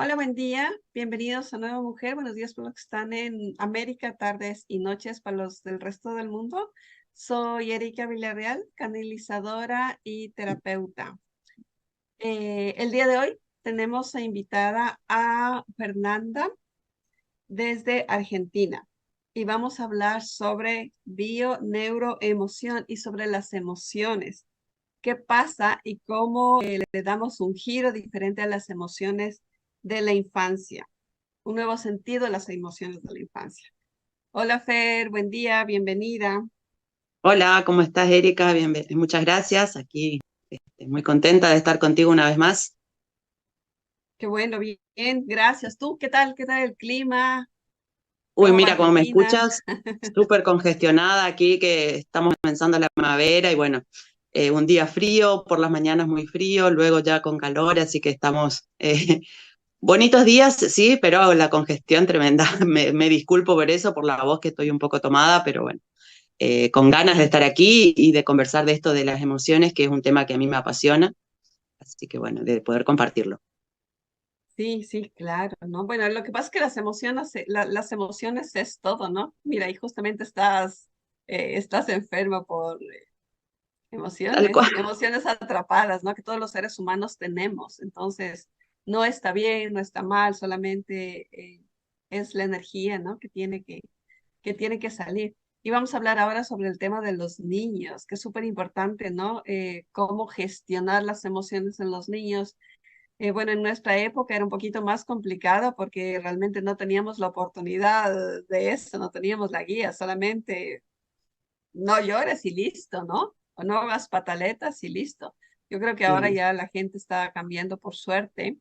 Hola, buen día. Bienvenidos a Nueva Mujer. Buenos días para los que están en América, tardes y noches para los del resto del mundo. Soy Erika Villarreal, canalizadora y terapeuta. El día de hoy tenemos a invitada a Fernanda desde Argentina y vamos a hablar sobre bio-neuroemoción y sobre las emociones. ¿Qué pasa y cómo le damos un giro diferente a las emociones de la infancia? Un nuevo sentido a las emociones de la infancia. Hola Fer, buen día, bienvenida. Hola, ¿cómo estás, Erika? Muchas gracias. Aquí muy contenta de estar contigo una vez más. Qué bueno, bien, gracias. ¿Tú qué tal? ¿Qué tal el clima? Uy, ¿Cómo va mira, cómo me Argentina? escuchas, súper congestionada aquí, que estamos comenzando la primavera y bueno, un día frío, por las mañanas muy frío, luego ya con calor, así que estamos bonitos días, sí, pero la congestión tremenda. Me disculpo por eso, por la voz que estoy un poco tomada, pero bueno, con ganas de estar aquí y de conversar de esto de las emociones, que es un tema que a mí me apasiona, así que bueno, de poder compartirlo. Sí, sí, claro, ¿no? Bueno, lo que pasa es que las emociones es todo, ¿no? Mira, y justamente estás enferma por Tal cual. emociones atrapadas, ¿no? Que todos los seres humanos tenemos. Entonces, no está bien, no está mal, solamente es la energía, ¿no? Que tiene que salir. Y vamos a hablar ahora sobre el tema de los niños, que es súper importante, ¿no? Cómo gestionar las emociones en los niños. Bueno, en nuestra época era un poquito más complicado porque realmente no teníamos la oportunidad de eso, no teníamos la guía, solamente no llores y listo, ¿no? O no hagas pataletas y listo. Yo creo que ahora Sí. ya la gente está cambiando por suerte,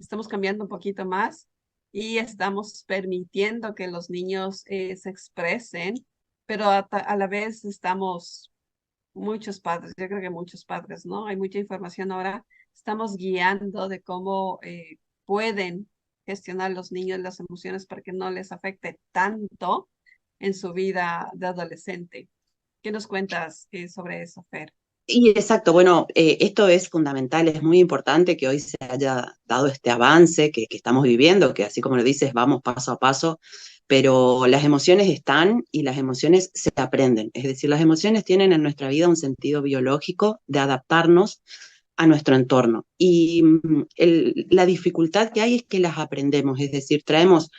estamos cambiando un poquito más y estamos permitiendo que los niños se expresen, pero a la vez estamos muchos padres, yo creo que muchos padres, ¿no? Hay mucha información ahora, estamos guiando de cómo pueden gestionar los niños las emociones para que no les afecte tanto en su vida de adolescente. ¿Qué nos cuentas sobre eso, Fer? Y exacto, bueno, esto es fundamental, es muy importante que hoy se haya dado este avance que estamos viviendo, que así como lo dices, vamos paso a paso, pero las emociones están y las emociones se aprenden. Es decir, las emociones tienen en nuestra vida un sentido biológico de adaptarnos a nuestro entorno. Y la dificultad que hay es que las aprendemos, es decir, traemos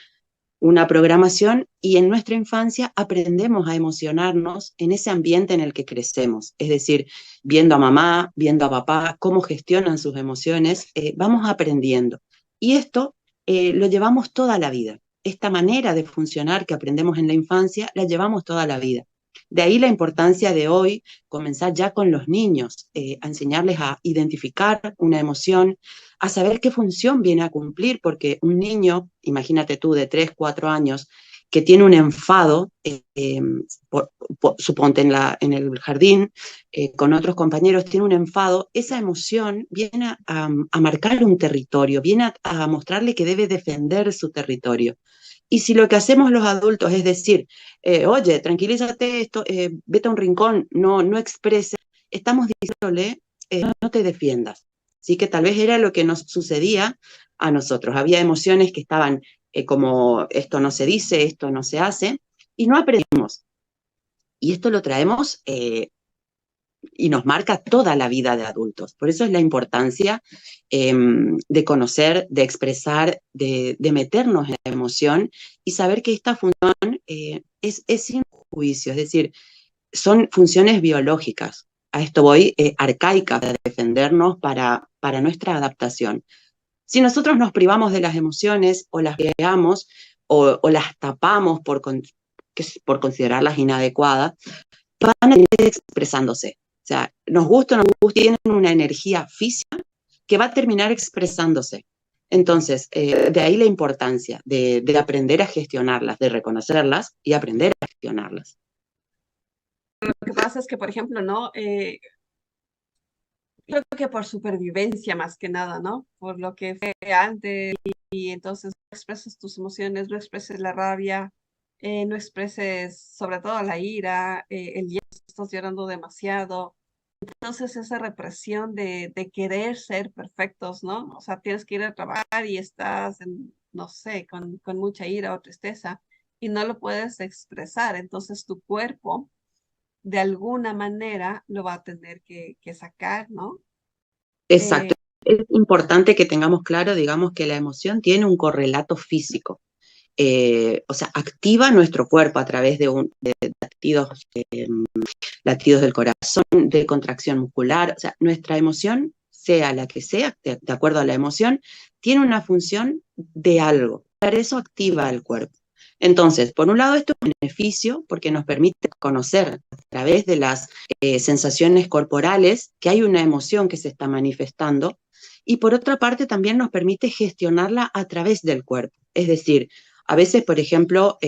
una programación y en nuestra infancia aprendemos a emocionarnos en ese ambiente en el que crecemos, es decir, viendo a mamá, viendo a papá, cómo gestionan sus emociones, vamos aprendiendo. Y esto lo llevamos toda la vida. Esta manera de funcionar que aprendemos en la infancia la llevamos toda la vida. De ahí la importancia de hoy comenzar ya con los niños, a enseñarles a identificar una emoción, a saber qué función viene a cumplir, porque un niño, imagínate tú, de 3 4 años, que tiene un enfado, suponte en el jardín, con otros compañeros, tiene un enfado, esa emoción viene a marcar un territorio, viene a mostrarle que debe defender su territorio. Y si lo que hacemos los adultos es decir, oye, tranquilízate, vete a un rincón, no expreses, estamos diciéndole, no te defiendas. Así que tal vez era lo que nos sucedía a nosotros. Había emociones que estaban como esto no se dice, esto no se hace, y no aprendimos. Y esto lo traemos y nos marca toda la vida de adultos. Por eso es la importancia de conocer, de expresar, de meternos en la emoción y saber que esta función es sin juicio, es decir, son funciones biológicas. A esto voy, arcaicas, de defendernos para nuestra adaptación. Si nosotros nos privamos de las emociones o las creamos o las tapamos por considerarlas inadecuadas, van a ir expresándose. O sea, nos gusta o no nos gusta, tienen una energía física que va a terminar expresándose. Entonces, de ahí la importancia de aprender a gestionarlas, de reconocerlas y aprender a gestionarlas. Lo que pasa es que, por ejemplo, ¿no? Creo que por supervivencia más que nada, ¿no? Por lo que fue antes y entonces no expreses tus emociones, no expreses la rabia, no expreses sobre todo la ira, el llanto, estás llorando demasiado. entonces esa represión de querer ser perfectos, ¿no? O sea, tienes que ir a trabajar y estás, no sé, con mucha ira o tristeza y no lo puedes expresar. Entonces tu cuerpo, de alguna manera, lo va a tener que sacar, ¿no? Exacto. Es importante que tengamos claro, digamos, que la emoción tiene un correlato físico. O sea, activa nuestro cuerpo a través de latidos, latidos del corazón, de contracción muscular. O sea, nuestra emoción, sea la que sea, de acuerdo a la emoción, tiene una función de algo. Para eso activa el cuerpo. Entonces, por un lado, esto es un beneficio porque nos permite conocer a través de las sensaciones corporales que hay una emoción que se está manifestando, y por otra parte también nos permite gestionarla a través del cuerpo. Es decir, a veces, por ejemplo,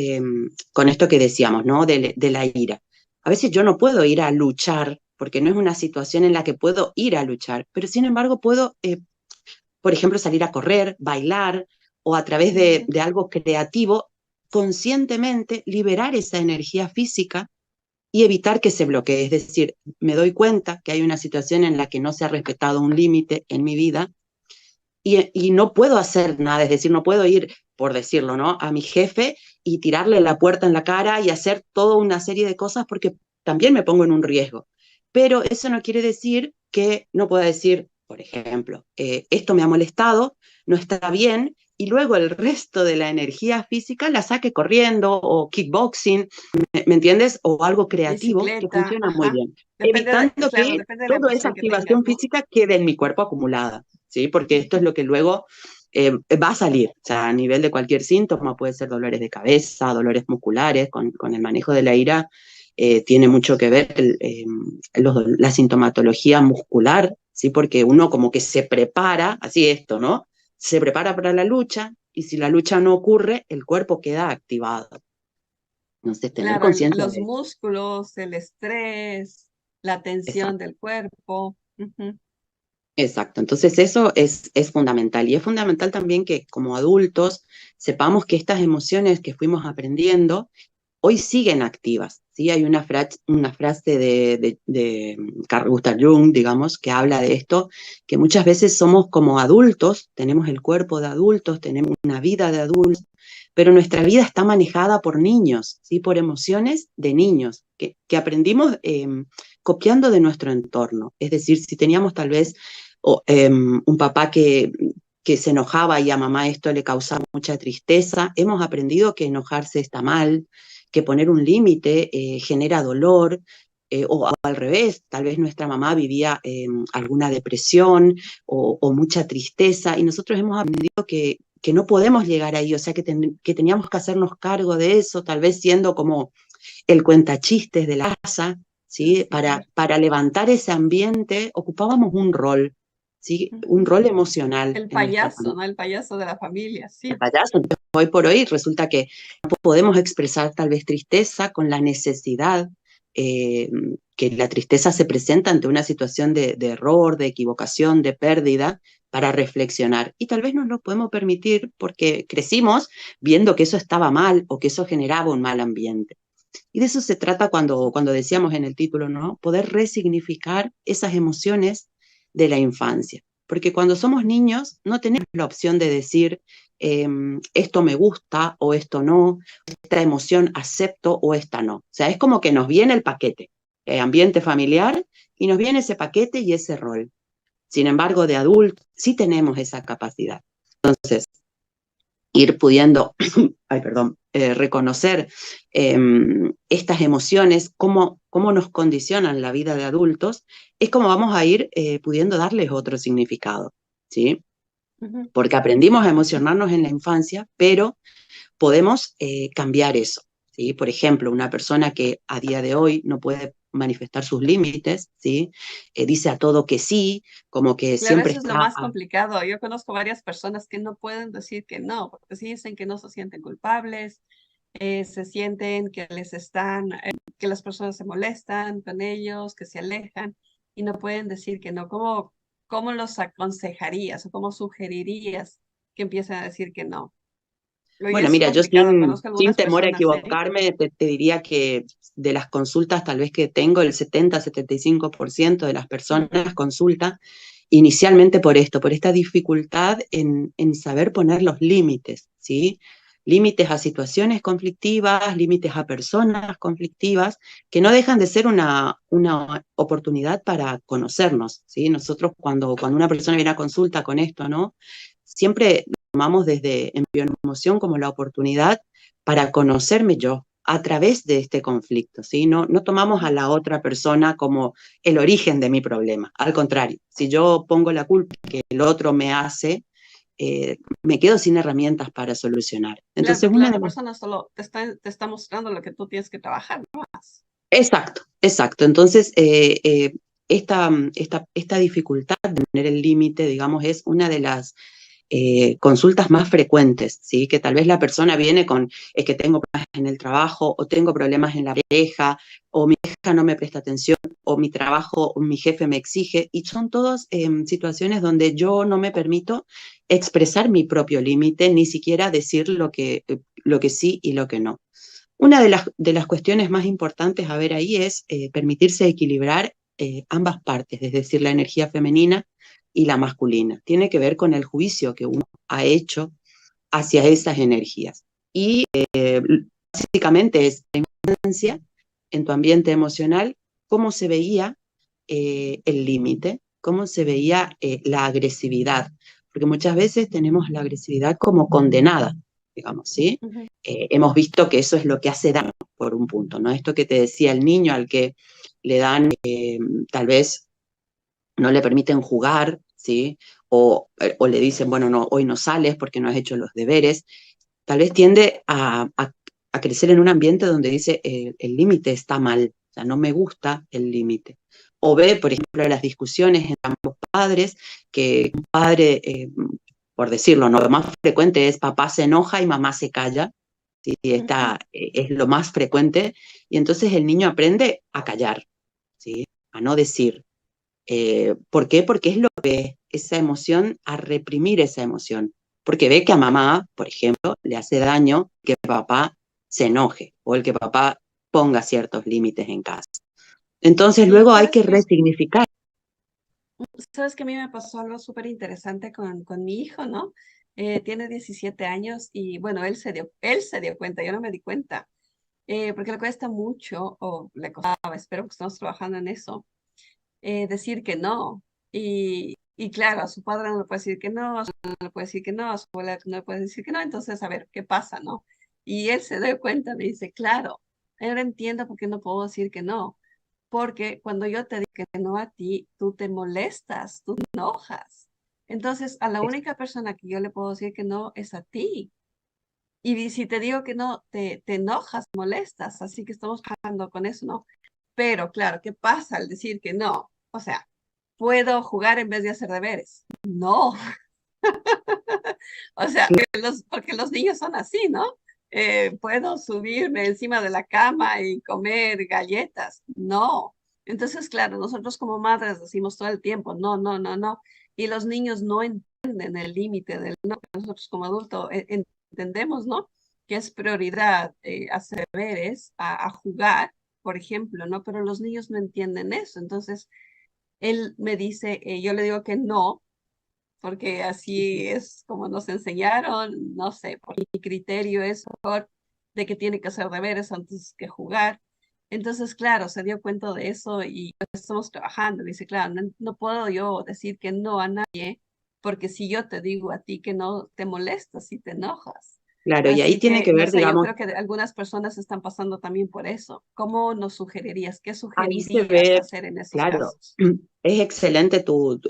con esto que decíamos, ¿no? De la ira. A veces yo no puedo ir a luchar porque no es una situación en la que puedo ir a luchar, pero sin embargo puedo, por ejemplo, salir a correr, bailar o a través de algo creativo, conscientemente liberar esa energía física y evitar que se bloquee. Es decir, me doy cuenta que hay una situación en la que no se ha respetado un límite en mi vida y no puedo hacer nada, es decir, no puedo ir, por decirlo, ¿no? A mi jefe y tirarle la puerta en la cara y hacer toda una serie de cosas porque también me pongo en un riesgo. Pero eso no quiere decir que no pueda decir, por ejemplo, esto me ha molestado, no está bien, y luego el resto de la energía física la saque corriendo o kickboxing, ¿me entiendes? O algo creativo que Bicicleta, funciona muy ajá. bien, Depende de, evitando claro, que depende de la toda esa emoción que tengas, activación ¿no? física quede en mi cuerpo acumulada. ¿Sí? Porque esto es lo que luego va a salir. O sea, a nivel de cualquier síntoma, puede ser dolores de cabeza, dolores musculares, con el manejo de la ira, tiene mucho que ver la sintomatología muscular, ¿sí? Porque uno como que se prepara, así esto, ¿no? Se prepara para la lucha y si la lucha no ocurre, el cuerpo queda activado. Entonces, tener Claro, conciencia los de eso. músculos, el estrés, la tensión Exacto. del cuerpo. Ujú. Exacto, entonces eso es fundamental y es fundamental también que como adultos sepamos que estas emociones que fuimos aprendiendo hoy siguen activas, ¿sí? Hay una frase de Carl Gustav Jung, digamos, que habla de esto, que muchas veces somos como adultos, tenemos el cuerpo de adultos, tenemos una vida de adultos, pero nuestra vida está manejada por niños, ¿sí? Por emociones de niños, que aprendimos copiando de nuestro entorno. Es decir, si teníamos tal vez un papá que se enojaba y a mamá esto le causaba mucha tristeza, hemos aprendido que enojarse está mal, que poner un límite genera dolor, o al revés, tal vez nuestra mamá vivía alguna depresión o mucha tristeza y nosotros hemos aprendido que no podemos llegar ahí, o sea que teníamos que hacernos cargo de eso, tal vez siendo como el cuentachistes de la casa, ¿sí? Así es. Para levantar ese ambiente ocupábamos un rol, ¿sí? Un Ujú. rol emocional El en nuestra payaso, familia. ¿no? El payaso de la familia, El sí. payaso. Entonces, hoy por hoy resulta que no podemos expresar tal vez tristeza con la necesidad eh, que la tristeza se presenta ante una situación de error, de equivocación, de pérdida, para reflexionar. Y tal vez no lo podemos permitir porque crecimos viendo que eso estaba mal o que eso generaba un mal ambiente. Y de eso se trata cuando decíamos en el título, ¿no? Poder resignificar esas emociones de la infancia. Porque cuando somos niños no tenemos la opción de decir, esto me gusta o esto no, esta emoción acepto o esta no. O sea, es como que nos viene el paquete, ambiente familiar, y nos viene ese paquete y ese rol. Sin embargo, de adultos sí tenemos esa capacidad. Entonces, ir pudiendo, ay, perdón, reconocer estas emociones, cómo nos condicionan la vida de adultos, es como vamos a ir pudiendo darles otro significado, ¿sí? Ujú. Porque aprendimos a emocionarnos en la infancia, pero podemos cambiar eso, ¿sí? Por ejemplo, una persona que a día de hoy no puede manifestar sus límites, ¿sí? Dice a todo que sí, como que Claro, siempre eso es lo está más complicado. Yo conozco varias personas que no pueden decir que no, porque si dicen que no se sienten culpables, se sienten que les están, que las personas se molestan con ellos, que se alejan y no pueden decir que no. ¿Cómo los aconsejarías o cómo sugerirías que empiecen a decir que no? Oye, bueno, es mira, yo complicado. sin, Conozco sin algunas temor a personas, ¿eh? equivocarme, te diría que de las consultas tal vez que tengo, el 70-75% de las personas consulta inicialmente por esto, por esta dificultad en saber poner los límites, ¿sí? Límites a situaciones conflictivas, límites a personas conflictivas, que no dejan de ser una oportunidad para conocernos, ¿sí? Nosotros cuando una persona viene a consulta con esto, ¿no? Siempre tomamos desde Emoción como la oportunidad para conocerme yo a través de este conflicto, ¿sí? No tomamos a la otra persona como el origen de mi problema, al contrario, si yo pongo la culpa que el otro me hace, me quedo sin herramientas para solucionar. Claro, Entonces, porque la una de otra las... persona solo te está mostrando lo que tú tienes que trabajar, ¿no? Más. Exacto, exacto. Entonces, esta dificultad de tener el límite, digamos, es una de las consultas más frecuentes, ¿sí? Que tal vez la persona viene con, es que tengo problemas en el trabajo, o tengo problemas en la pareja, o mi hija no me presta atención, o mi trabajo, o mi jefe me exige, y son todas situaciones donde yo no me permito expresar mi propio límite, ni siquiera decir lo que sí y lo que no. Una de las cuestiones más importantes a ver ahí es permitirse equilibrar ambas partes, es decir, la energía femenina y la masculina. Tiene que ver con el juicio que uno ha hecho hacia esas energías. Y básicamente es la infancia, en tu ambiente emocional, cómo se veía el límite, cómo se veía la agresividad, porque muchas veces tenemos la agresividad como condenada, digamos, ¿sí? Ujú. Hemos visto que eso es lo que hace daño por un punto, ¿no? Esto que te decía el niño al que le dan, tal vez no le permiten jugar, ¿sí? O le dicen, bueno, no, hoy no sales porque no has hecho los deberes, tal vez tiende a crecer en un ambiente donde dice el límite está mal, o sea, no me gusta el límite. O ve, por ejemplo, las discusiones entre ambos padres, que un padre, por decirlo, ¿no? Lo más frecuente es papá se enoja y mamá se calla, ¿sí? Ujú. Es lo más frecuente, y entonces el niño aprende a callar, ¿sí? A no decir. ¿Por qué? Porque es lo que ve, esa emoción, a reprimir esa emoción. Porque ve que a mamá, por ejemplo, le hace daño que papá se enoje o el que papá ponga ciertos límites en casa. Entonces Y luego hay que resignificar. sabes que a mí me pasó algo súper interesante con mi hijo, ¿no? Tiene 17 años y bueno, él se dio cuenta, yo no me di cuenta, porque le cuesta mucho, o le costaba, espero que estemos trabajando en eso, decir que no. Y claro, a su padre no le puede decir que no, a su madre no le puede decir que no, a su abuela no le puede decir que no, entonces a ver, ¿qué pasa, no? Y él se dio cuenta, me dice, claro, ahora entiendo por qué no puedo decir que no, porque cuando yo te digo que no a ti, tú te molestas, tú te enojas. Entonces, a la única persona que yo le puedo decir que no es a ti. Y si te digo que no, te enojas, molestas, así que estamos trabajando con eso, ¿no? Pero claro, ¿qué pasa al decir que no? O sea, ¿puedo jugar en vez de hacer deberes? No. O sea, porque los niños son así, ¿no? ¿Puedo subirme encima de la cama y comer galletas? No. Entonces, claro, nosotros como madres decimos todo el tiempo, no, no, no, no. Y los niños no entienden el límite del no. Nosotros como adultos entendemos, ¿no? Que es prioridad hacer deberes, a jugar, por ejemplo, ¿no? Pero los niños no entienden eso. Entonces, él me dice, yo le digo que no, porque así es como nos enseñaron, no sé, por mi criterio es mejor de que tiene que hacer deberes antes que jugar. Entonces, claro, se dio cuenta de eso y estamos trabajando. Dice, claro, no, no puedo yo decir que no a nadie, porque si yo te digo a ti que no, te molestas y te enojas. Claro, y ahí Así tiene que, que no ver, sé, yo digamos, creo que algunas personas están pasando también por eso. ¿Cómo nos sugerirías? ¿Qué ahí se sugerirías ve, hacer en esos claro, casos? es excelente tu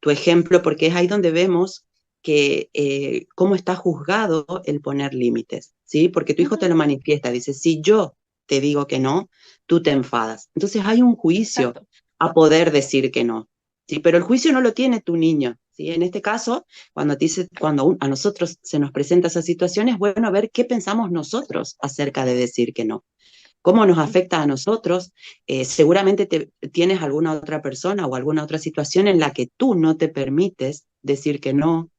ejemplo, porque es ahí donde vemos que cómo está juzgado el poner límites, ¿sí? Porque tu hijo te Ujú. lo manifiesta, dice, si yo te digo que no, tú te enfadas. Entonces hay un juicio Exacto. a poder decir que no, ¿sí? Pero el juicio no lo tiene tu niño, ¿sí? En este caso, cuando a nosotros se nos presenta esa situación, es bueno ver qué pensamos nosotros acerca de decir que no, cómo nos afecta a nosotros. Seguramente tienes alguna otra persona o alguna otra situación en la que tú no te permites decir que no,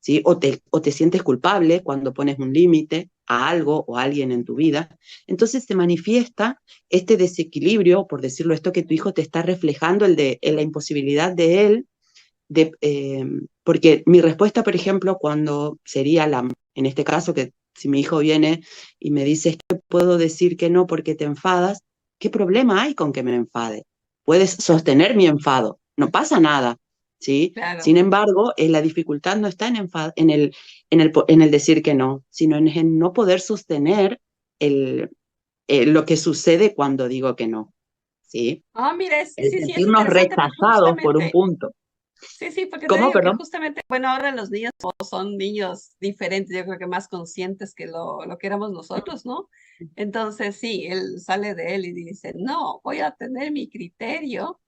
¿sí? O te sientes culpable cuando pones un límite. a algo o a alguien en tu vida, entonces se manifiesta este desequilibrio, por decirlo esto, que tu hijo te está reflejando, la imposibilidad de él, porque mi respuesta, por ejemplo, cuando sería en este caso, que si mi hijo viene y me dice, es que puedo decir que no porque te enfadas, ¿qué problema hay con que me enfade? Puedes sostener mi enfado, no pasa nada, ¿sí? Claro. Sin embargo, la dificultad no está en el decir que no, sino en no poder sostener el, lo que sucede cuando digo que no, ¿sí? Ah, mira, El sí, sí, es sentirnos interesante porque rechazados por un justamente, punto. sí, sí, porque te ¿Cómo, digo que perdón? justamente, bueno, ahora los niños son niños diferentes, yo creo que más conscientes que lo que éramos nosotros, ¿no? Entonces, sí, él sale de él y dice, no, voy a tener mi criterio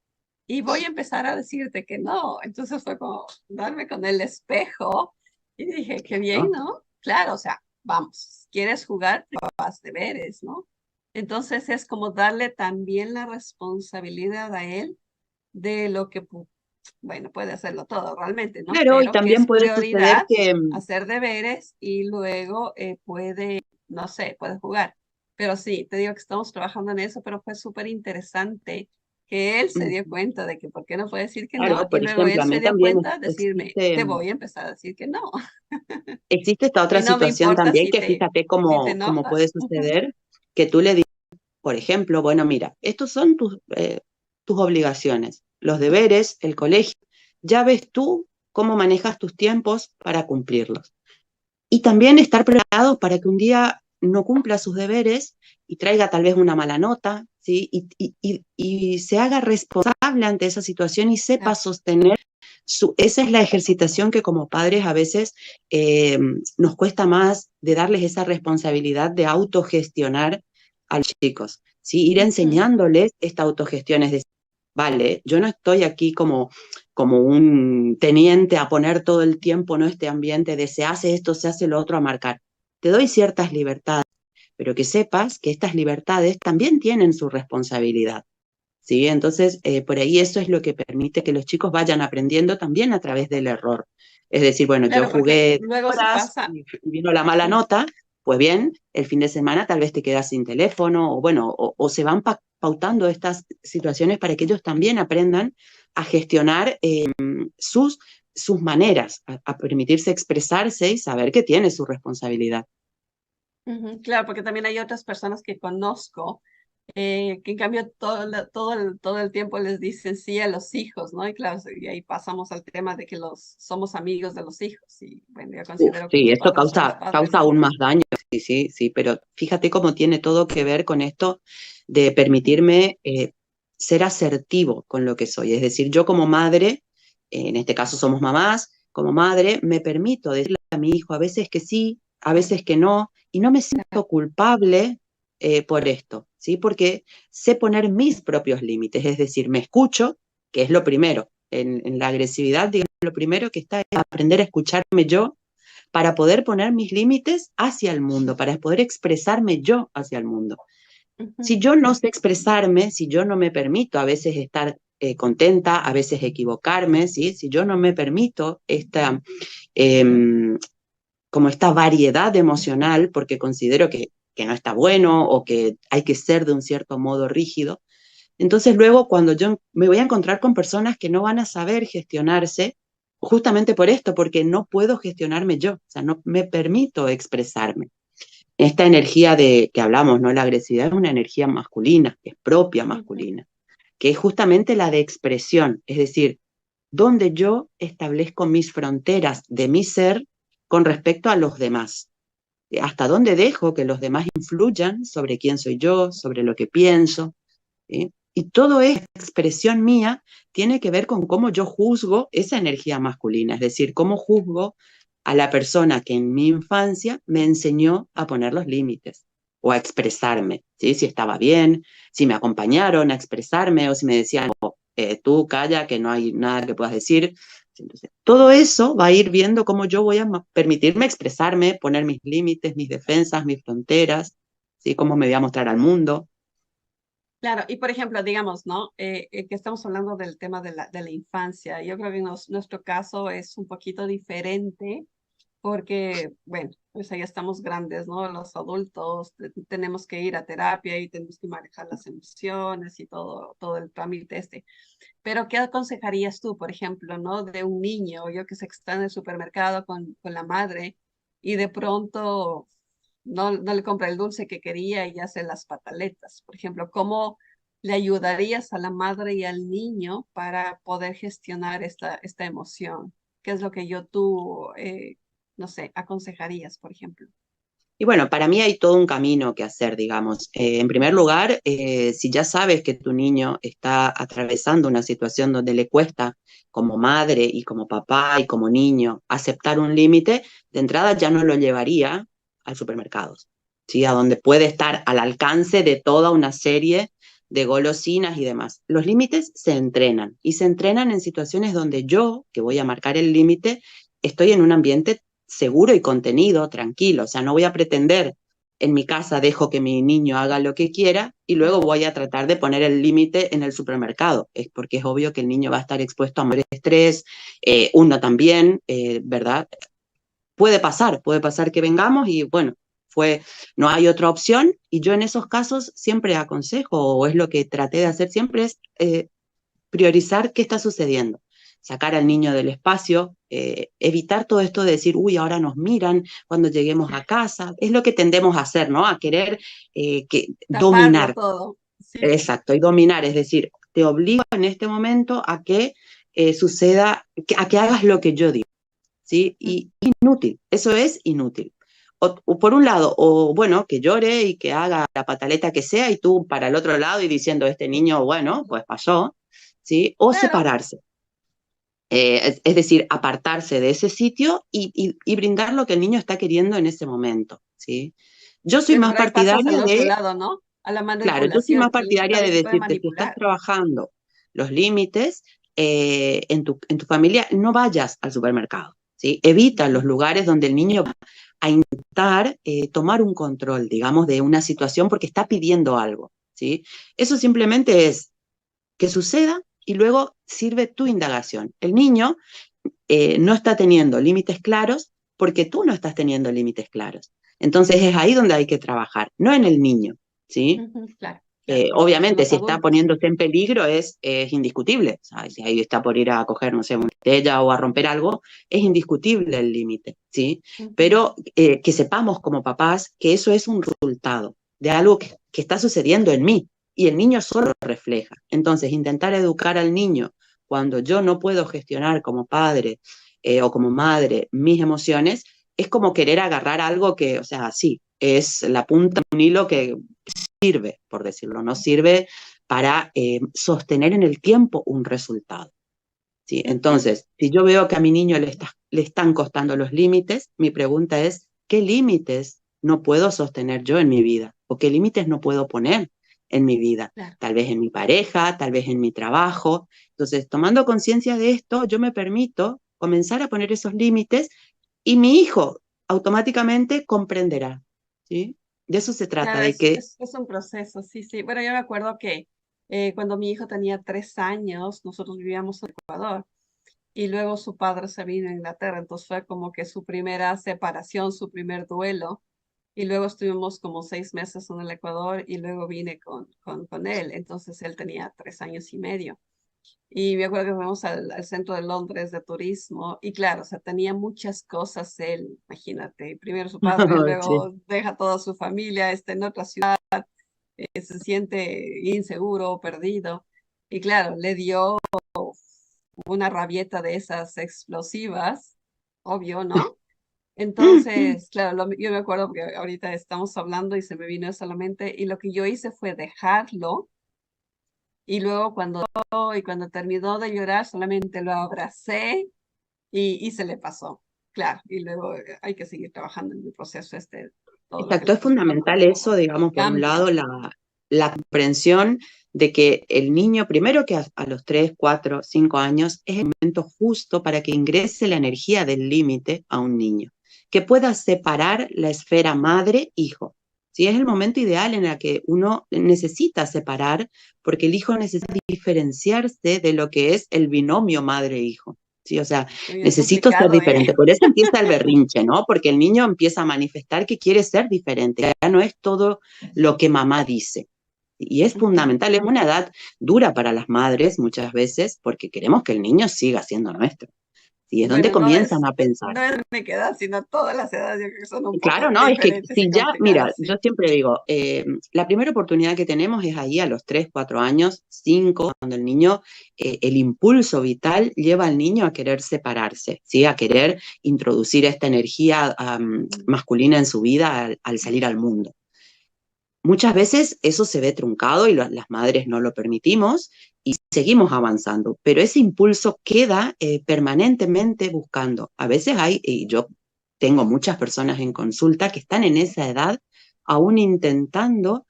y voy a empezar a decirte que no. Entonces fue como darme con el espejo y dije, qué bien, ¿No? ¿no? Claro, o sea, vamos, quieres jugar, vas deberes, ¿no? Entonces es como darle también la responsabilidad a él de lo que, bueno, puede hacerlo todo realmente, ¿no? Claro, y Pero que también es puede suceder prioridad que, hacer deberes y luego puede, no sé, puede jugar. Pero sí, te digo que estamos trabajando en eso, pero fue súper interesante que él se dio cuenta de que por qué no puede decir que no claro, y por luego ejemplo, él a se mí dio también cuenta de decirme, te voy a empezar a decir que no. existe esta otra Y no me situación importa también que fíjate si te cómo puede enojas. suceder, que tú le digas, por ejemplo, bueno, mira, estos son tus obligaciones, los deberes, el colegio, ya ves tú cómo manejas tus tiempos para cumplirlos. Y también estar preparados para que un día no cumpla sus deberes y traiga tal vez una mala nota, ¿sí? Y se haga responsable ante esa situación y sepa Claro. sostener esa es la ejercitación que como padres a veces nos cuesta más de darles esa responsabilidad de autogestionar a los chicos, ¿sí? Ir Ujú. enseñándoles esta autogestión, es decir, vale, yo no estoy aquí como un teniente a poner todo el tiempo, ¿no? Este ambiente de se hace esto, se hace lo otro, a marcar. Te doy ciertas libertades, pero que sepas que estas libertades también tienen su responsabilidad. ¿Sí? Entonces, por ahí eso es lo que permite que los chicos vayan aprendiendo también a través del error. Es decir, bueno, yo Claro, porque jugué luego sí horas pasa. y vino la mala nota, pues bien, el fin de semana tal vez te quedas sin teléfono, o bueno, o se van pautando estas situaciones para que ellos también aprendan a gestionar sus maneras, a permitirse expresarse y saber que tiene su responsabilidad. Ujú. Claro, porque también hay otras personas que conozco que en cambio todo el tiempo les dicen sí a los hijos, ¿no? Y claro, y ahí pasamos al tema de que somos amigos de los hijos. Y bueno, yo Uf, considero que sí, los esto padres somos causa padres, ¿no? aún más daño, sí, sí, sí, pero fíjate cómo tiene todo que ver con esto de Ujú. permitirme ser asertivo con lo que soy. Es decir, yo como madre, en este caso somos mamás, como madre me permito decirle a mi hijo a veces que sí, a veces que no, y no me siento culpable por esto, ¿sí? Porque sé poner mis propios límites, es decir, me escucho, que es lo primero. En la agresividad, digamos, lo primero que está es aprender a escucharme yo para poder poner mis límites hacia el mundo, para poder expresarme yo hacia el mundo. Ujú. Si yo no sé expresarme, si yo no me permito a veces estar contenta, a veces equivocarme, ¿sí? Si yo no me permito eh, como esta variedad emocional, porque considero que no está bueno o que hay que ser de un cierto modo rígido, entonces luego cuando yo me voy a encontrar con personas que no van a saber gestionarse, justamente por esto, porque no puedo gestionarme yo, o sea, no me permito expresarme. Esta energía de que hablamos, ¿no? La agresividad es una energía masculina, es propia Ujú. masculina, que es justamente la de expresión, es decir, donde yo establezco mis fronteras de mi ser con respecto a los demás. Hasta dónde dejo que los demás influyan sobre quién soy yo, sobre lo que pienso, ¿sí? Y toda esa expresión mía tiene que ver con cómo yo juzgo esa energía masculina, es decir, cómo juzgo a la persona que en mi infancia me enseñó a poner los límites o a expresarme, ¿sí? Si estaba bien, si me acompañaron a expresarme o si me decían, "Oh, tú calla, que no hay nada que puedas decir". Entonces, todo eso va a ir viendo cómo yo voy a permitirme expresarme, poner mis límites, mis defensas, mis fronteras, ¿sí? Cómo me voy a mostrar al mundo. Claro, y por ejemplo, digamos, ¿no? Que estamos hablando del tema de la infancia. Yo creo que nuestro caso es un poquito diferente porque, bueno, pues ya estamos grandes, ¿no? Los adultos tenemos que ir a terapia y tenemos que manejar las emociones y todo el trámite este. Pero, ¿qué aconsejarías tú, por ejemplo, ¿no? De un niño, yo que sé que está en el supermercado con la madre y de pronto no le compra el dulce que quería y hace las pataletas. Por ejemplo, ¿cómo le ayudarías a la madre y al niño para poder gestionar esta emoción? ¿Qué es lo que no sé, aconsejarías, por ejemplo? Y bueno, para mí hay todo un camino que hacer, digamos. En primer lugar, si ya sabes que tu niño está atravesando una situación donde le cuesta como madre y como papá y como niño aceptar un límite, de entrada ya no lo llevaría al supermercado, ¿sí? A donde puede estar al alcance de toda una serie de golosinas y demás. Los límites se entrenan y se entrenan en situaciones donde yo, que voy a marcar el límite, estoy en un ambiente seguro y contenido, tranquilo. O sea, no voy a pretender en mi casa dejo que mi niño haga lo que quiera y luego voy a tratar de poner el límite en el supermercado. Es porque es obvio que el niño va a estar expuesto a mayor estrés, uno también, ¿verdad? Puede pasar que vengamos y bueno, no hay otra opción y yo en esos casos siempre aconsejo, o es lo que traté de hacer siempre, es priorizar qué está sucediendo, sacar al niño del espacio, evitar todo esto de decir, uy, ahora nos miran cuando lleguemos a casa, es lo que tendemos a hacer, ¿no? A querer Taparlo dominar, todo. Sí. exacto, y dominar, es decir, te obligo en este momento a que suceda, a que hagas lo que yo digo, ¿sí? Y inútil, eso es inútil. O por un lado, o bueno, que llore y que haga la pataleta que sea y tú para el otro lado y diciendo, este niño, bueno, pues pasó, ¿sí? O Claro, separarse. Es decir, apartarse de ese sitio y brindar lo que el niño está queriendo en ese momento, ¿sí? Yo soy sí, más pero ahí pasas al partidaria otro de, lado, ¿no? A la claro, yo soy más manipulación, que el niño partidaria de también te puede decirte, si estás manipular. trabajando los límites en tu familia, no vayas al supermercado, ¿sí? Evita los lugares donde el niño va a intentar tomar un control, digamos, de una situación porque está pidiendo algo, ¿sí? Eso simplemente es que suceda y luego sirve tu indagación. El niño no está teniendo límites claros porque tú no estás teniendo límites claros. Entonces es ahí donde hay que trabajar, no en el niño, ¿sí? Ujú, claro, claro, porque esos son Obviamente, los si está adultos. poniéndose en peligro es indiscutible. O sea, si ahí está por ir a coger, no sé, una botella o a romper algo, es indiscutible el límite, ¿sí? Ujú. Pero que sepamos como papás que eso es un resultado de algo que está sucediendo en mí y el niño solo lo refleja. Entonces, intentar educar al niño cuando yo no puedo gestionar como padre o como madre mis emociones, es como querer agarrar algo que, o sea, sí, es la punta de un hilo que sirve, por decirlo, no sirve para sostener en el tiempo un resultado, ¿sí? Ujú. Entonces, si yo veo que a mi niño le están costando los límites, mi pregunta es, ¿qué límites no puedo sostener yo en mi vida? ¿O qué límites no puedo poner en mi vida? Claro. Tal vez en mi pareja, tal vez en mi trabajo. Entonces, tomando conciencia de esto, yo me permito comenzar a poner esos límites y mi hijo automáticamente comprenderá, ¿sí? De eso se trata, Claro, de que es un proceso, sí, sí. Bueno, yo me acuerdo que cuando mi hijo tenía 3 años, nosotros vivíamos en Ecuador y luego su padre se vino a Inglaterra, entonces fue como que su primera separación, su primer duelo. Y luego estuvimos como 6 meses en el Ecuador y luego vine con él. Entonces él tenía 3 años y medio. Y me acuerdo que fuimos al centro de Londres de turismo y claro, o sea, tenía muchas cosas él, imagínate, primero su padre, sí. luego deja toda su familia, está en otra ciudad, se siente inseguro, perdido. Y claro, le dio una rabieta de esas explosivas, obvio, ¿no? Entonces, claro, yo me acuerdo porque ahorita estamos hablando y se me vino eso a la mente y lo que yo hice fue dejarlo y luego cuando terminó de llorar solamente lo abracé y se le pasó. Claro, y luego hay que seguir trabajando en el proceso todo lo que Exacto, le es pasó, ¿no? fundamental eso, digamos, por un Cambio. lado, la comprensión de que el niño, primero que a los 3, 4, 5 años, es el momento justo para que ingrese la energía del límite a un niño, que pueda separar la esfera madre-hijo. ¿Sí? Es el momento ideal en el que uno necesita separar, porque el hijo necesita diferenciarse de lo que es el binomio madre-hijo. ¿sí? O sea, Qué bien necesito ser complicado, diferente. ¿eh? Por eso empieza el berrinche, ¿no? Porque el niño empieza a manifestar que quiere ser diferente. Ya no es todo lo que mamá dice. Y es Ujú. fundamental, es una edad dura para las madres muchas veces porque queremos que el niño siga siendo nuestro. Y es donde Bueno, comienzan a pensar. no es mi edad, sino todas las edades, yo creo que son un Claro, poco no, es que diferentes y si ya, mira, complicadas, yo sí. siempre digo, la primera oportunidad que tenemos es ahí a los 3, 4 años, 5, cuando el niño, el impulso vital lleva al niño a querer separarse, ¿sí? A querer introducir esta energía masculina en su vida al salir al mundo. Muchas veces eso se ve truncado y las madres no lo permitimos y seguimos avanzando, pero ese impulso queda permanentemente buscando. A veces hay, y yo tengo muchas personas en consulta que están en esa edad aún intentando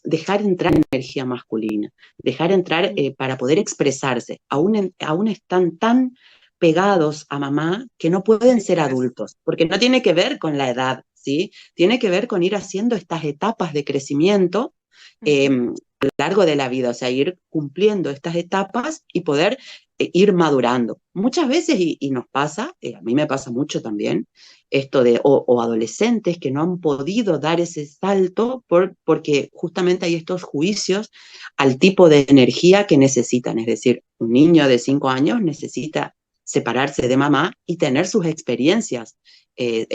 dejar entrar energía masculina, dejar entrar Mm. para poder expresarse. Aún están tan pegados a mamá que no pueden Sí, ser por eso. adultos, porque no tiene que ver con la edad, ¿sí? Tiene que ver con ir haciendo estas etapas de crecimiento Ujú. a lo largo de la vida, o sea, ir cumpliendo estas etapas y poder ir madurando. Muchas veces, y nos pasa, a mí me pasa mucho también, esto de, o adolescentes que no han podido dar ese salto porque justamente hay estos juicios al tipo de energía que necesitan, es decir, un niño de 5 años necesita separarse de mamá y tener sus experiencias,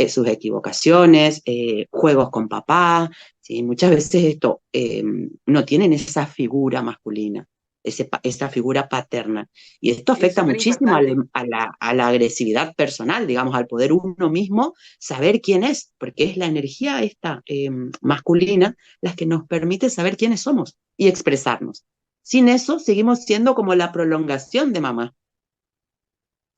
sus equivocaciones, juegos con papá, ¿sí? Muchas veces esto no tienen esa figura masculina, esa figura paterna. Y esto Y es afecta súper muchísimo importante. a la agresividad personal, digamos, al poder uno mismo saber quién es, porque es la energía esta masculina la que nos permite saber quiénes somos y expresarnos. Sin eso, seguimos siendo como la prolongación de mamá.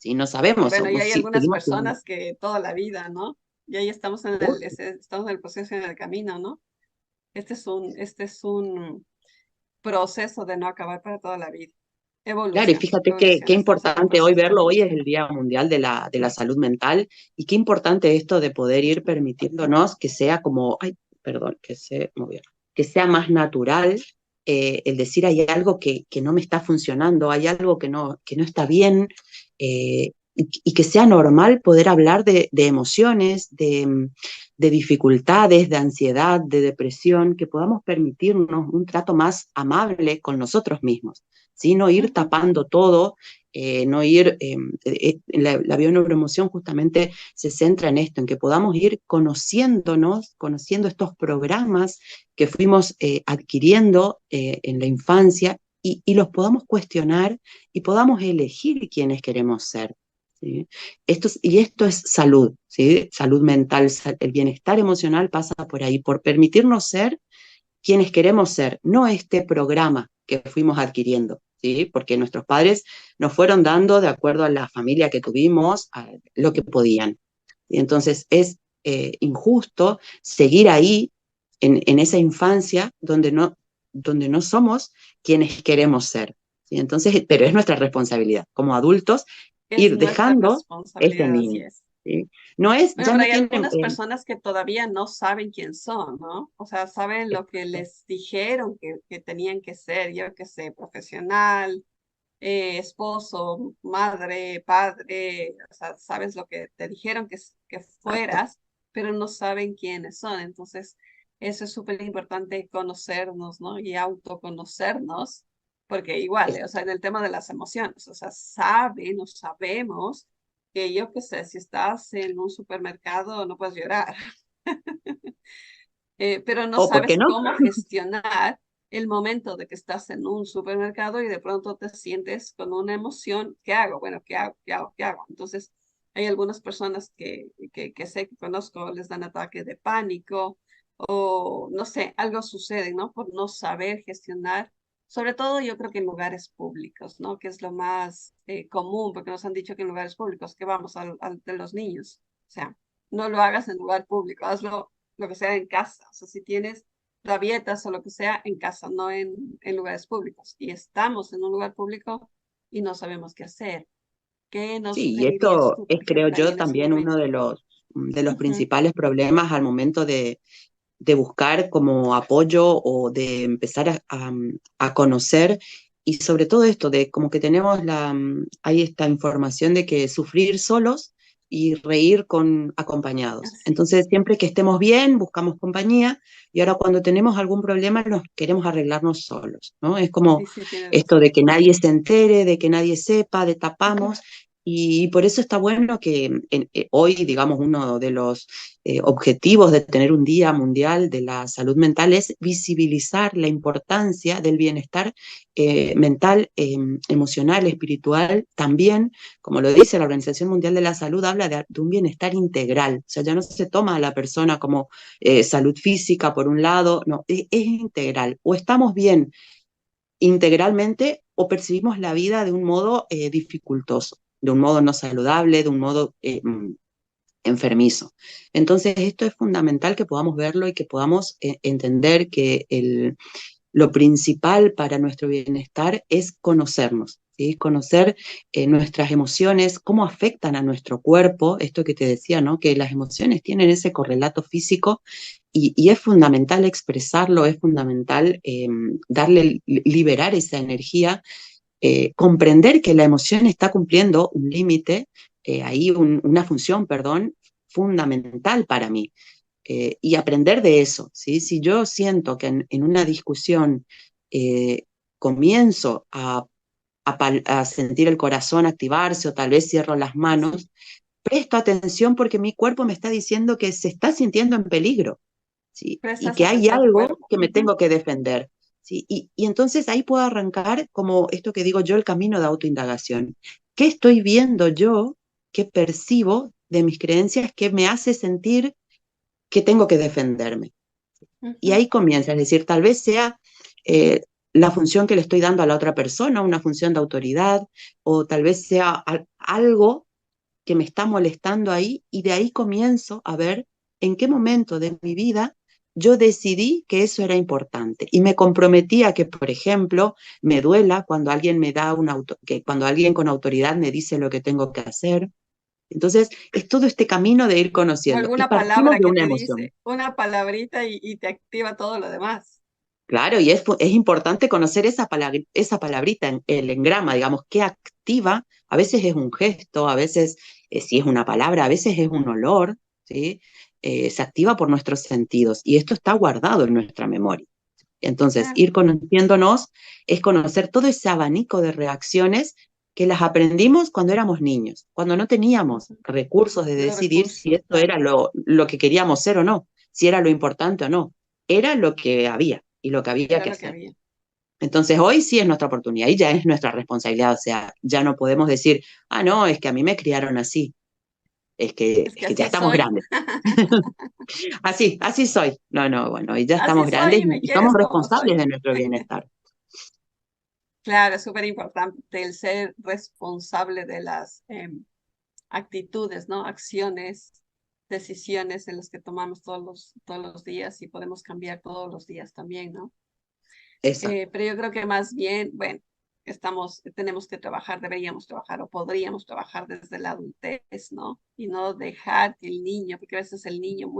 Si no sabemos, Bueno, y hay si algunas seguimos siendo. personas que toda la vida, ¿no? Y ahí estamos estamos en el proceso, en el camino, ¿no? Este es un proceso de no acabar para toda la vida. Claro, y Evolución, fíjate qué evolución. Estamos en el importante hoy proceso de verlo, hoy es evolución. el Día Mundial de la Salud Mental, y qué importante esto de poder ir permitiéndonos que sea como, ay, perdón, que se movió, que sea más natural el decir hay algo que no me está funcionando, hay algo que no está bien, y que sea normal poder hablar de emociones, de dificultades, de ansiedad, de depresión, que podamos permitirnos un trato más amable con nosotros mismos. ¿Sí? No ir Ujú. tapando todo, no ir, la bioneuroemoción justamente se centra en esto, en que podamos ir conociéndonos, conociendo estos programas que fuimos adquiriendo en la infancia y los podamos cuestionar y podamos elegir quiénes queremos ser. ¿Sí? Esto es salud, ¿sí? Salud mental, el bienestar emocional pasa por ahí, por permitirnos ser quienes queremos ser, no este programa que fuimos adquiriendo, ¿sí? Porque nuestros padres nos fueron dando, de acuerdo a la familia que tuvimos, a lo que podían. Y entonces es injusto seguir ahí, en esa infancia, donde no somos quienes queremos ser. ¿Sí? Entonces, pero es nuestra responsabilidad como adultos Es ir nuestra dejando ese responsabilidad, así niño. es. ¿Sí? No es, Bueno, ya pero no hay tienen. algunas personas que todavía no saben quién son, ¿no? O sea, saben lo que les dijeron que tenían que ser, yo qué sé, profesional, esposo, madre, padre, o sea, sabes lo que te dijeron que Exacto. fueras, pero no saben quiénes son. Entonces, eso es súper importante conocernos, ¿no? Y autoconocernos, porque igual, o sea, en el tema de las emociones, o sea, saben o sabemos que yo qué sé, si estás en un supermercado no puedes llorar, pero no ¿O por qué sabes no? cómo gestionar el momento de que estás en un supermercado y de pronto te sientes con una emoción, ¿qué hago? Bueno, ¿qué hago? ¿Qué hago? ¿Qué hago? Entonces, hay algunas personas que sé que conozco, les dan ataques de pánico o no sé, algo sucede, ¿no? Por no saber gestionar, sobre todo yo creo que en lugares públicos, ¿no? Que es lo más común, porque nos han dicho que en lugares públicos, que vamos al de los niños, o sea, no lo hagas en lugar público, hazlo lo que sea en casa. O sea, si tienes rabietas o lo que sea en casa, no en lugares públicos. Y estamos en un lugar público y no sabemos qué hacer. ¿Qué nos Sí, y sugerirías esto tú, es, por creo ejemplo, ahí yo, en ese también uno momento? de los Ujú. principales problemas al momento de buscar como apoyo o de empezar a conocer y sobre todo esto de como que tenemos hay esta información de que sufrir solos y reír acompañados. Así Entonces, es. siempre que estemos bien, buscamos compañía, y ahora cuando tenemos algún problema nos queremos arreglarnos solos, ¿no? Es como Sí, sí, tienes esto razón. de que nadie se entere, de que nadie sepa, de tapamos, y por eso está bueno que hoy, digamos, uno de los objetivos de tener un Día Mundial de la Salud Mental es visibilizar la importancia del bienestar mental, emocional, espiritual, también, como lo dice la Organización Mundial de la Salud, habla de un bienestar integral, o sea, ya no se toma a la persona como salud física por un lado, no, es integral, o estamos bien integralmente o percibimos la vida de un modo dificultoso, de un modo no saludable, de un modo enfermizo. Entonces, esto es fundamental que podamos verlo y que podamos entender que lo principal para nuestro bienestar es conocernos, ¿sí? Conocer nuestras emociones, cómo afectan a nuestro cuerpo, esto que te decía, ¿no? Que las emociones tienen ese correlato físico y es fundamental expresarlo, es fundamental liberar esa energía, comprender que la emoción está cumpliendo un límite, una función, perdón, fundamental para mí, y aprender de eso, ¿sí? Si yo siento que en una discusión eh, comienzo a sentir el corazón activarse o tal vez cierro las Sí. manos, presto atención porque mi cuerpo me está diciendo que se está sintiendo en peligro, ¿sí? Y Prestas que hay atención a tu algo cuerpo. que me tengo que defender, ¿sí? Y entonces ahí puedo arrancar como esto que digo yo, el camino de autoindagación. ¿Qué estoy viendo yo, qué percibo de mis creencias que me hace sentir que tengo que defenderme? Y Ujú. ahí comienza, es decir, tal vez sea eh, la función que le estoy dando a la otra persona, una función de autoridad, o tal vez sea algo que me está molestando ahí, y de ahí comienzo a ver en qué momento de mi vida yo decidí que eso era importante y me comprometí a que, por ejemplo, me duela cuando alguien me da que cuando alguien con autoridad me dice lo que tengo que hacer. Entonces, es todo este camino de ir O conociendo y alguna partimos palabra de que una te emoción. dice, una palabrita y te activa todo lo demás. Claro, y es importante conocer esa palabrita, el engrama, digamos, que activa, a veces es un gesto, a veces si es una palabra, a veces es un olor, ¿sí? Se activa por nuestros sentidos y esto está guardado en nuestra memoria. Entonces, Claro. ir conociéndonos es conocer todo ese abanico de reacciones que las aprendimos cuando éramos niños, cuando no teníamos Ujú. recursos de Los decidir si recursos, esto claro. era lo que queríamos ser o no, si era lo importante o no. Era lo que había y lo que había Era que lo que hacer. había. Entonces, hoy sí es nuestra oportunidad y ya es nuestra responsabilidad. O sea, ya no podemos decir, ah, no, es que a mí me criaron así, Es es que que ya así estamos soy. grandes. Así soy. No, no, bueno, y ya Así estamos soy grandes y me y somos quieres como responsables soy. de nuestro bienestar. Claro, es súper importante el ser responsable de las actitudes, ¿no? Acciones, decisiones en las que tomamos todos los días y podemos cambiar todos los días también, ¿no? Exacto. Pero yo creo que más bien, bueno, tenemos que trabajar, deberíamos trabajar o podríamos trabajar desde la adultez, ¿no? Y no dejar que el niño, porque a veces el niño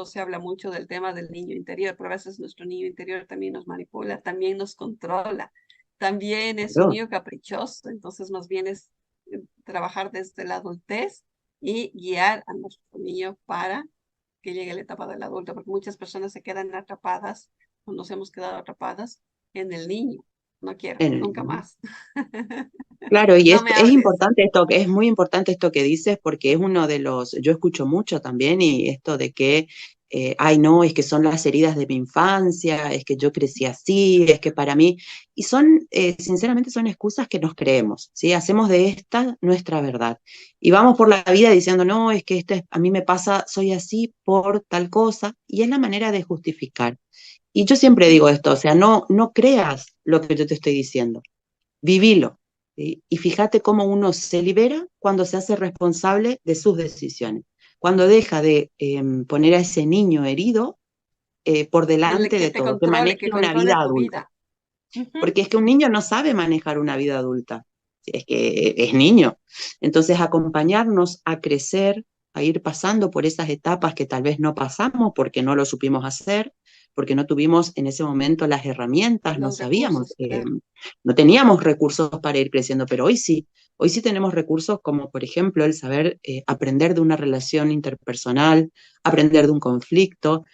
se habla mucho del tema del niño interior, pero a veces nuestro niño interior también nos manipula, también nos controla, también es un Claro. niño caprichoso, entonces más bien es trabajar desde la adultez y guiar a nuestro niño para que llegue la etapa del adulto, porque muchas personas se quedan atrapadas o nos hemos quedado atrapadas en el niño. No quiero, nunca En- más. Claro, y No me es hables. importante esto, es muy importante esto que dices porque es uno de yo escucho mucho también y esto de que, ay no, es que son las heridas de mi infancia, es que yo crecí así, es que para mí, y sinceramente son excusas que nos creemos, ¿sí? Hacemos de esta nuestra verdad. Y vamos por la vida diciendo, no, es que a mí me pasa, soy así por tal cosa, y es la manera de justificar. Y yo siempre digo esto, o sea, no creas lo que yo te estoy diciendo, vivilo. ¿Sí? Y fíjate cómo uno se libera cuando se hace responsable de sus decisiones, cuando deja de poner a ese niño herido por delante Que de te todo, que controle, que maneje una controle vida tu adulta. vida. Ujú. Porque es que un niño no sabe manejar una vida adulta, es que es niño. Entonces, acompañarnos a crecer, a ir pasando por esas etapas que tal vez no pasamos porque no lo supimos hacer, porque no tuvimos en ese momento las herramientas, no Los sabíamos, recursos, claro. no teníamos recursos para ir creciendo, pero hoy sí tenemos recursos como por ejemplo el saber aprender de una relación interpersonal, aprender de un conflicto,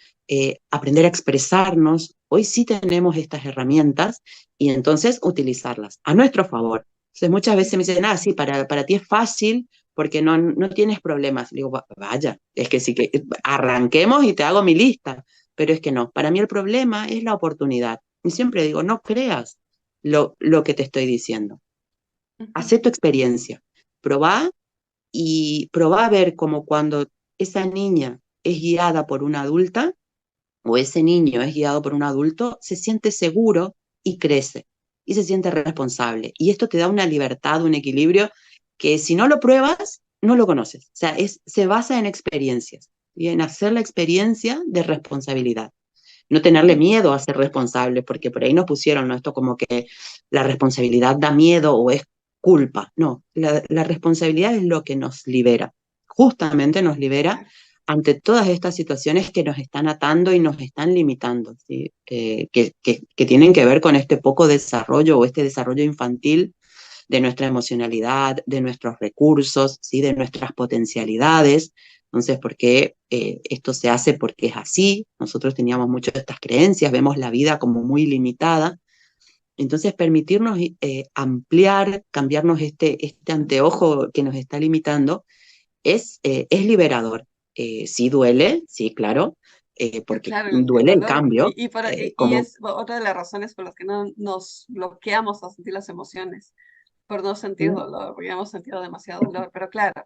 aprender a expresarnos. Hoy sí tenemos estas herramientas y entonces utilizarlas a nuestro favor. Entonces muchas veces me dicen, sí, para ti es fácil porque no tienes problemas. Le digo, vaya, es que sí que arranquemos y te hago mi lista, pero es que no, para mí el problema es la oportunidad. Y siempre digo, no creas lo que te estoy diciendo. Ujú. Hacé tu experiencia, probá y probá a ver como cuando esa niña es guiada por una adulta o ese niño es guiado por un adulto, se siente seguro y crece y se siente responsable. Y esto te da una libertad, un equilibrio que si no lo pruebas, no lo conoces. O sea, se basa en experiencias y en hacer la experiencia de responsabilidad. No tenerle miedo a ser responsable, porque por ahí nos pusieron, ¿no? Esto como que la responsabilidad da miedo o es culpa. No, la responsabilidad es lo que nos libera. Justamente nos libera Claro. ante todas estas situaciones que nos están atando y nos están limitando, ¿sí? Que tienen que ver con este poco desarrollo o este desarrollo infantil de nuestra emocionalidad, de nuestros recursos, ¿sí? De nuestras potencialidades. Entonces, ¿por qué esto se hace? Porque es así. Nosotros teníamos muchas de estas creencias, vemos la vida como muy limitada. Entonces, permitirnos ampliar, cambiarnos este anteojo que nos está limitando, es liberador. Sí duele, sí, claro, porque Claro, el duele el dolor cambio, y como, es otra de las razones por las que no nos bloqueamos a sentir las emociones, por no sentir ¿Mm? dolor, porque hemos sentido demasiado dolor. Pero claro,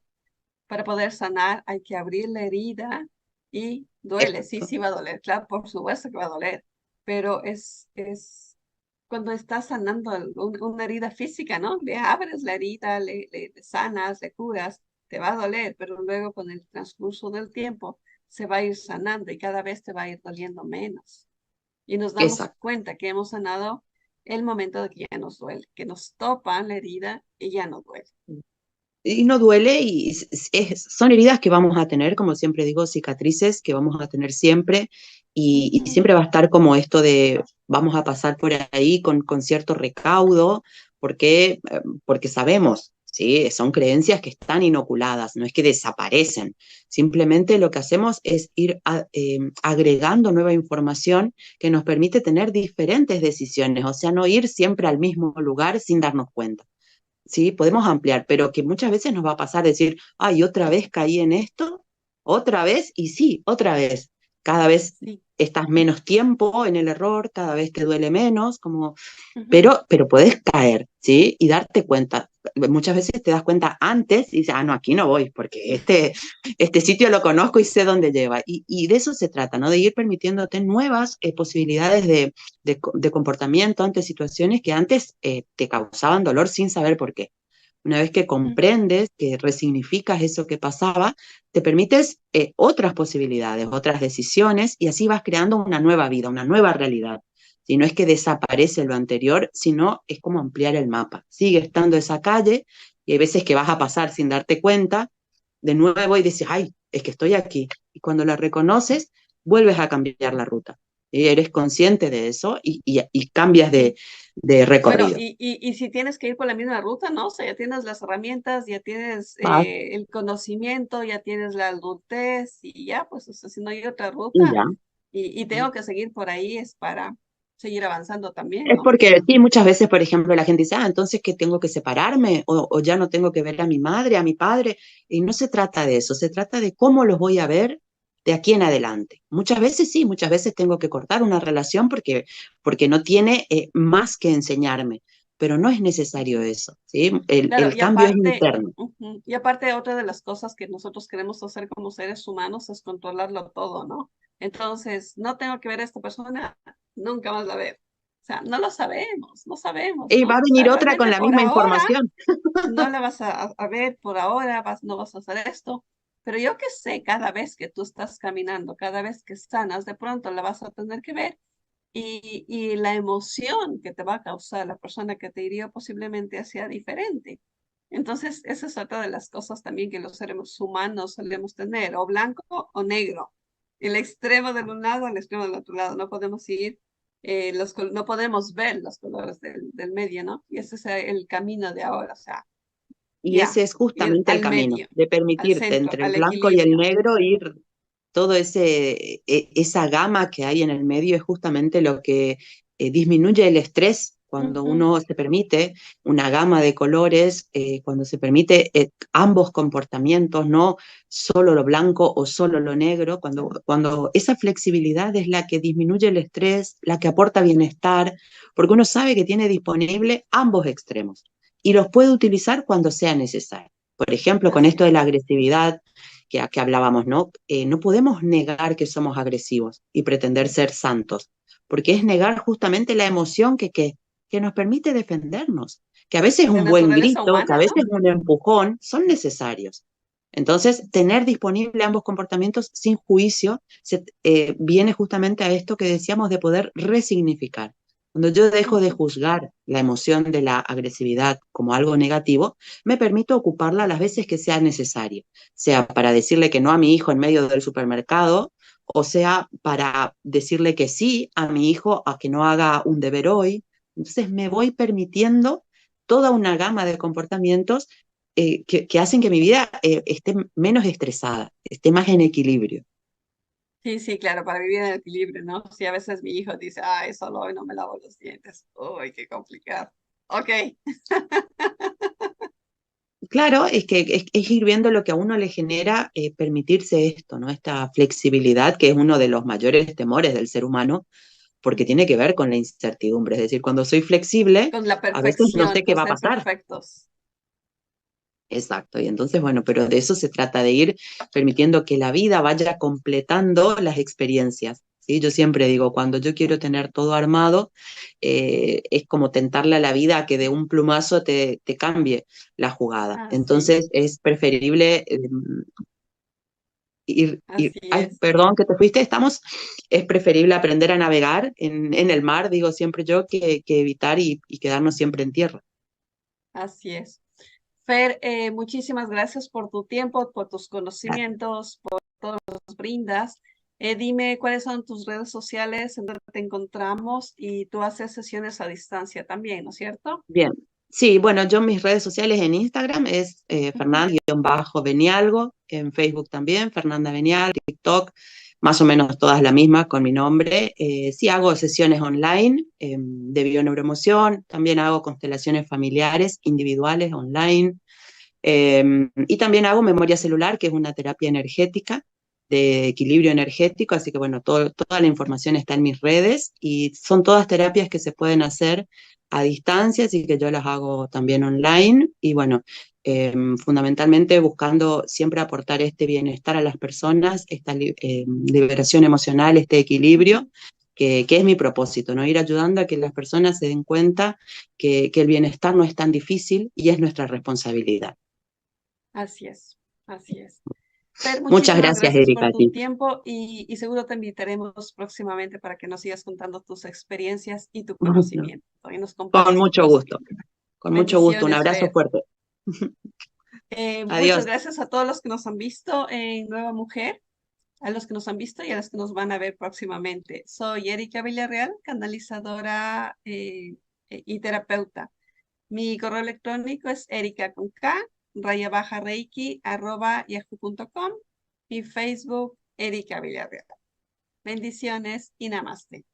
para poder sanar hay que abrir la herida y duele, sí, Exacto, sí va a doler, claro, por supuesto que va a doler, pero es cuando estás sanando una herida física, ¿no? Le abres la herida, le sanas, le curas, te va a doler, pero luego con el transcurso del tiempo se va a ir sanando y cada vez te va a ir doliendo menos. Y nos damos exacto. cuenta que hemos sanado el momento de que ya nos duele, que nos topan la herida y ya no duele. Y no duele y son heridas que vamos a tener, como siempre digo, cicatrices que vamos a tener siempre y Ujú, siempre va a estar como esto de vamos a pasar por ahí con cierto recaudo, porque, porque sabemos, ¿sí? Son creencias que están inoculadas, no es que desaparecen, simplemente lo que hacemos es ir agregando nueva información que nos permite tener diferentes decisiones, o sea, no ir siempre al mismo lugar sin darnos cuenta. Sí, podemos ampliar, pero que muchas veces nos va a pasar decir, ay, otra vez caí en esto, otra vez, y sí, otra vez. Cada vez sí. estás menos tiempo en el error, cada vez te duele menos, como Ujú, pero puedes caer, ¿sí? Y darte cuenta. Muchas veces te das cuenta antes y dices, no, aquí no voy, porque este sitio lo conozco y sé dónde lleva. Y de eso se trata, ¿no? De ir permitiéndote nuevas posibilidades de comportamiento ante situaciones que antes te causaban dolor sin saber por qué. Una vez que ujú, comprendes, que resignificas eso que pasaba, te permites otras posibilidades, otras decisiones y así vas creando una nueva vida, una nueva realidad. Si no es que desaparece lo anterior, sino es como ampliar el mapa. Sigue estando esa calle y hay veces que vas a pasar sin darte cuenta, de nuevo y dices, ay, es que estoy aquí. Y cuando la reconoces, vuelves a cambiar la ruta. Y eres consciente de eso y cambias sí. de Bueno, recorrido. y si tienes que ir por la misma ruta, ¿no? O sea, ya tienes las herramientas, ya tienes Vas el conocimiento, ya tienes la adultez y ya, pues, o sea, si no hay otra y ruta ya. y tengo que seguir por ahí es para seguir avanzando también, Es ¿no? porque sí, muchas veces, por ejemplo, la gente dice, entonces que tengo que separarme o ya no tengo que ver a mi madre, a mi padre. Y no se trata de eso, se trata de cómo los voy a ver de aquí en adelante. Muchas veces sí, muchas veces tengo que cortar una relación porque no tiene más que enseñarme, pero no es necesario eso, ¿sí? Claro, El cambio es interno. ujú, y aparte otra de las cosas que nosotros queremos hacer como seres humanos es controlarlo todo, ¿no? Entonces, no tengo que ver a esta persona, nunca más la veo. O sea, no lo sabemos, no sabemos, Y ¿no? va a O sea, venir otra con realmente la por misma ahora información. no la vas a ver, por ahora no vas a hacer esto. Pero yo que sé, cada vez que tú estás caminando, cada vez que sanas, de pronto la vas a tener que ver y la emoción que te va a causar la persona que te hirió posiblemente sea diferente. Entonces, esa es otra de las cosas también que los seres humanos solemos tener, o blanco o negro. el extremo de un lado al extremo del otro lado. No podemos ir, no podemos ver los colores del medio, ¿no? Y ese es el camino de ahora, o sea, Y ya, ese es ir justamente el al camino, medio, de al permitirte centro, entre el al blanco y el equilibrio. negro ir, todo esa gama que hay en el medio es justamente lo que disminuye el estrés cuando Ujú, uno se permite una gama de colores, cuando se permite ambos comportamientos, no solo lo blanco o solo lo negro, cuando esa flexibilidad es la que disminuye el estrés, la que aporta bienestar, porque uno sabe que tiene disponible ambos extremos y los puede utilizar cuando sea necesario. Por ejemplo, con así esto de es. la agresividad que hablábamos, ¿no? No podemos negar que somos agresivos y pretender ser santos, porque es negar justamente la emoción que nos permite defendernos, que a veces De un buen naturaleza grito, que a humana, ¿no? veces un empujón son necesarios. Entonces, tener disponible ambos comportamientos sin juicio viene justamente a esto que decíamos de poder resignificar. Cuando yo dejo de Ujú. juzgar la emoción de la agresividad como algo negativo, me permito ocuparla las veces que sea necesario, sea para decirle que no a mi hijo en medio del supermercado, o sea para decirle que sí a mi hijo a que no haga un deber hoy. Entonces me voy permitiendo toda una gama de comportamientos que hacen que mi vida esté menos estresada, esté más en equilibrio. Sí, sí, claro, para vivir en equilibrio, ¿no? Si a veces mi hijo dice, ay, solo hoy no me lavo los dientes. Uy, qué complicado. Ok. Claro, es que es ir viendo lo que a uno le genera permitirse esto, ¿no? Esta flexibilidad, que es uno de los mayores temores del ser humano, porque Ujú. tiene que ver con la incertidumbre. Es decir, cuando soy flexible, Con la a veces no sé perfección, qué con va a ser pasar. perfectos. Exacto, y entonces, bueno, pero de eso se trata, de ir permitiendo que la vida vaya completando las experiencias. ¿Sí? Yo siempre digo, cuando yo quiero tener todo armado, es como tentarle a la vida a que de un plumazo te cambie la jugada. Así, Entonces es preferible así ay, es, perdón que te fuiste, es preferible aprender a navegar en el mar, digo siempre yo, que evitar y quedarnos siempre en tierra. así es. Fer, muchísimas gracias por tu tiempo, por tus conocimientos, por todo lo que nos brindas. Dime cuáles son tus redes sociales, en donde te encontramos y tú haces sesiones a distancia también, ¿no es cierto? Bien, sí, bueno, yo mis redes sociales en Instagram es Ujú. Fernanda-Benialgo, en Facebook también, Fernanda Benial, TikTok, más o menos todas la misma con mi nombre. Sí hago sesiones online de bioneuroemoción, también hago constelaciones familiares, individuales, online, y también hago memoria celular, que es una terapia energética de equilibrio energético, así que bueno, toda la información está en mis redes y son todas terapias que se pueden hacer a distancia, así que yo las hago también online y bueno, fundamentalmente buscando siempre aportar este bienestar a las personas, esta liberación emocional, este equilibrio. Ujú. Que es mi propósito, ¿no? Ir ayudando a que las personas se den cuenta que el bienestar no es tan difícil y es nuestra responsabilidad. Así es, así es. Fer, Muchas muchísimas gracias, gracias por Erika, a tu ti. tiempo y seguro te invitaremos próximamente para que nos sigas contando tus experiencias y tu conocimiento y nos Con compartas tu mucho gusto, conocimiento. con mucho gusto. Un Bendiciones, abrazo Fer. fuerte. Muchas Adiós. gracias a todos los que nos han visto en Nueva Mujer, a los que nos han visto y a los que nos van a ver próximamente. Soy Erika Villarreal, canalizadora y terapeuta. Mi correo electrónico es erica con K, raya baja reiki, @yahoo.com y Facebook Erika Villarreal. Bendiciones y namaste.